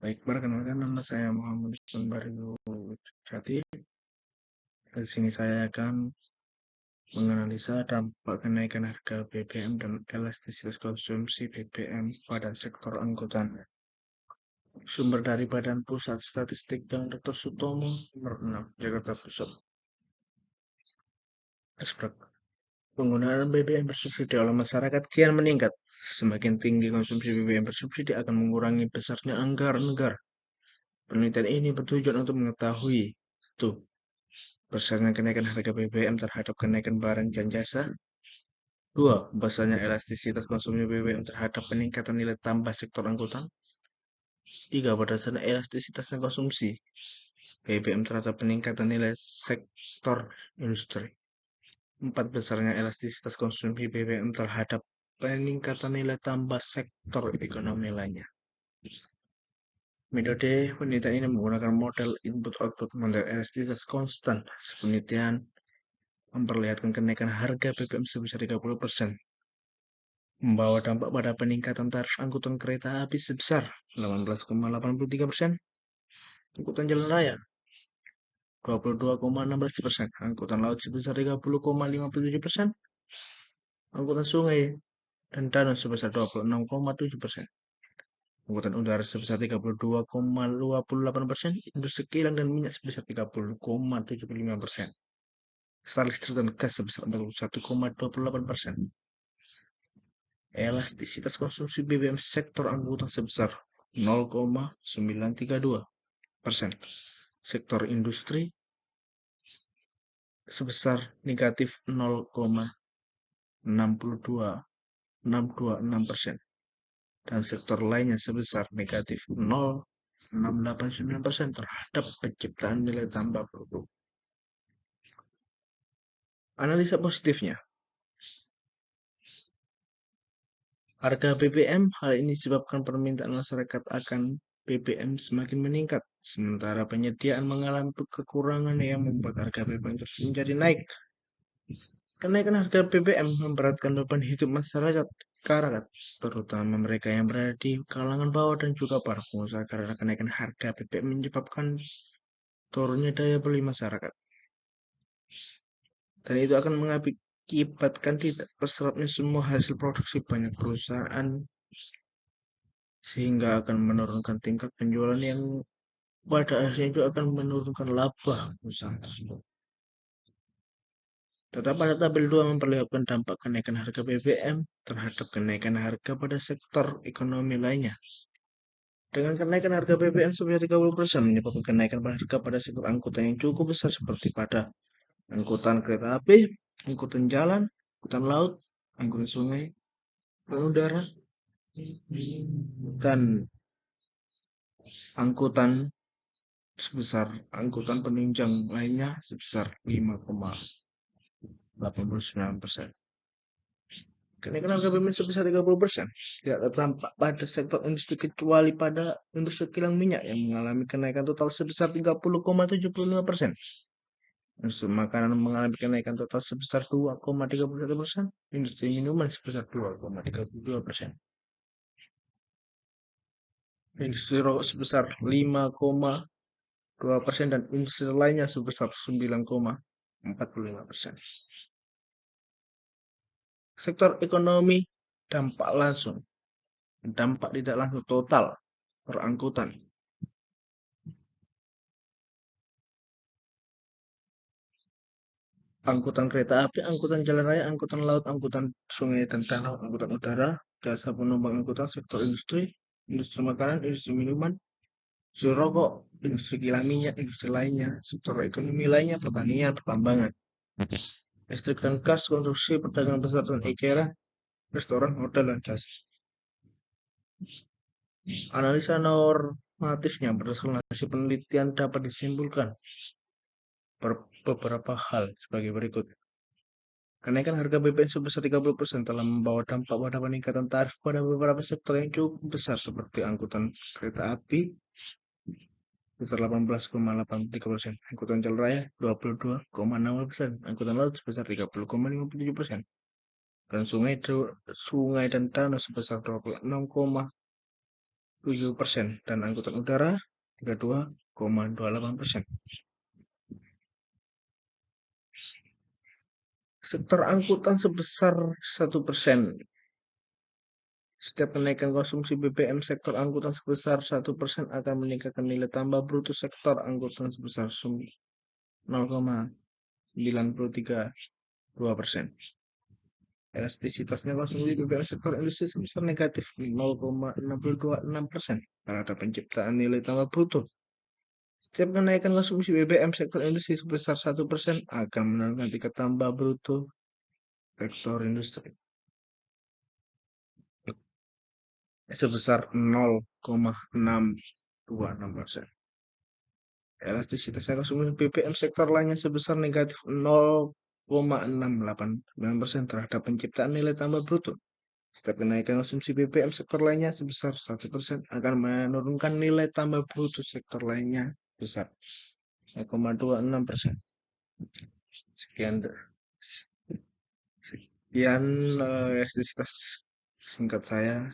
Baik, perkenalkan nama saya Muhammad Bario Jati. Di sini saya akan menganalisa dampak kenaikan harga BBM dan elastisitas konsumsi BBM pada sektor angkutan. Sumber dari Badan Pusat Statistik dan Dr. Sutomo, nomor 6, Jakarta Pusat. Penggunaan BBM bersubsidi oleh masyarakat kian meningkat. Semakin tinggi konsumsi BBM bersubsidi akan mengurangi besarnya anggaran negara. Penelitian ini bertujuan untuk mengetahui besarnya kenaikan harga BBM terhadap kenaikan barang dan jasa. 2. Besarnya elastisitas konsumsi BBM terhadap peningkatan nilai tambah sektor angkutan. 3. Berdasarkan elastisitas konsumsi BBM terhadap peningkatan nilai sektor industri. 4. Besarnya elastisitas konsumsi BBM terhadap peningkatan nilai tambah sektor ekonomi lainnya. Metode penelitian ini menggunakan model input-output model elastisitas konstan. Penelitian memperlihatkan kenaikan harga BBM sebesar 30%, membawa dampak pada peningkatan tarif angkutan kereta api sebesar 18,83%, angkutan jalan raya 22,16%, angkutan laut sebesar 30,57%, angkutan sungai dan danau sebesar 26,7%, angkutan udara sebesar 32,28%, industri kilang dan minyak sebesar 30,75%, serta listrik dan gas sebesar 41,28%. Elastisitas konsumsi BBM sektor angkutan sebesar 0,932%. Sektor industri sebesar negatif 0,626,626%. Dan sektor lainnya sebesar negatif 0,689% terhadap penciptaan nilai tambah produk. Analisa positifnya. Harga BBM, hal ini disebabkan permintaan masyarakat akan BBM semakin meningkat, sementara penyediaan mengalami kekurangan yang membuat harga BBM terus menjadi naik. Kenaikan harga BBM memberatkan beban hidup masyarakat, terutama mereka yang berada di kalangan bawah dan juga para pengusaha, karena kenaikan harga BBM menyebabkan turunnya daya beli masyarakat. Dan itu akan mengakibatkan tidak terserapnya semua hasil produksi banyak perusahaan, sehingga akan menurunkan tingkat penjualan yang pada akhirnya itu akan menurunkan laba perusahaan tersebut. Data pada tabel 2 memperlihatkan dampak kenaikan harga BBM terhadap kenaikan harga pada sektor ekonomi lainnya. Dengan kenaikan harga BBM sebesar 30% menyebabkan kenaikan harga pada sektor angkutan yang cukup besar seperti pada angkutan kereta api, angkutan jalan, angkutan laut, angkutan sungai, dan udara, dan angkutan penunjang lainnya sebesar 5,89%. Kenaikan harga BBM sebesar 30% tidak terdampak pada sektor industri kecuali pada industri kilang minyak yang mengalami kenaikan total sebesar 30,75%. Industri makanan mengalami kenaikan total sebesar 2,31%, industri minuman sebesar 2,32%. Industri rokok sebesar 5,2% dan industri lainnya sebesar 9,45%. Sektor ekonomi dampak langsung, dampak tidak langsung total perangkutan. Angkutan kereta api, angkutan jalan raya, angkutan laut, angkutan sungai dan danau, angkutan udara, jasa penumpang angkutan, sektor industri, industri makanan, industri minuman, industri rokok, industri kilang minyak, industri lainnya, sektor ekonomi lainnya, pertanian, pertambangan, listrik dan gas, konstruksi, perdagangan besar dan ekera, restoran, hotel, dan jasa. Analisa normatifnya berdasarkan hasil penelitian dapat disimpulkan beberapa hal sebagai berikut. Kenaikan harga BBM sebesar 30% telah membawa dampak pada peningkatan tarif pada beberapa sektor yang cukup besar seperti angkutan kereta api sebesar 18,83%, angkutan jalan raya 22,6%, angkutan laut sebesar 30,57%, dan sungai dan danau sebesar 26,7%. 7% dan angkutan udara 32,28%. Sektor angkutan sebesar 1%. Setiap kenaikan konsumsi BBM sektor angkutan sebesar 1% akan meningkatkan nilai tambah bruto sektor angkutan sebesar 0,93,2%. Elastisitasnya konsumsi BBM sektor industri sebesar negatif 0,626% terhadap penciptaan nilai tambah bruto. Setiap kenaikan konsumsi BBM sektor industri sebesar 1% akan menurunkan tingkat tambah bruto sektor industri sebesar 0,626%. Elastisitasnya konsumsi BBM sektor lainnya sebesar negatif 0,689% terhadap penciptaan nilai tambah bruto. Setiap kenaikan konsumsi BBM sektor lainnya sebesar 1% akan menurunkan nilai tambah bruto sektor lainnya sebesar 0,26%. Sekian sekian elastisitas singkat saya.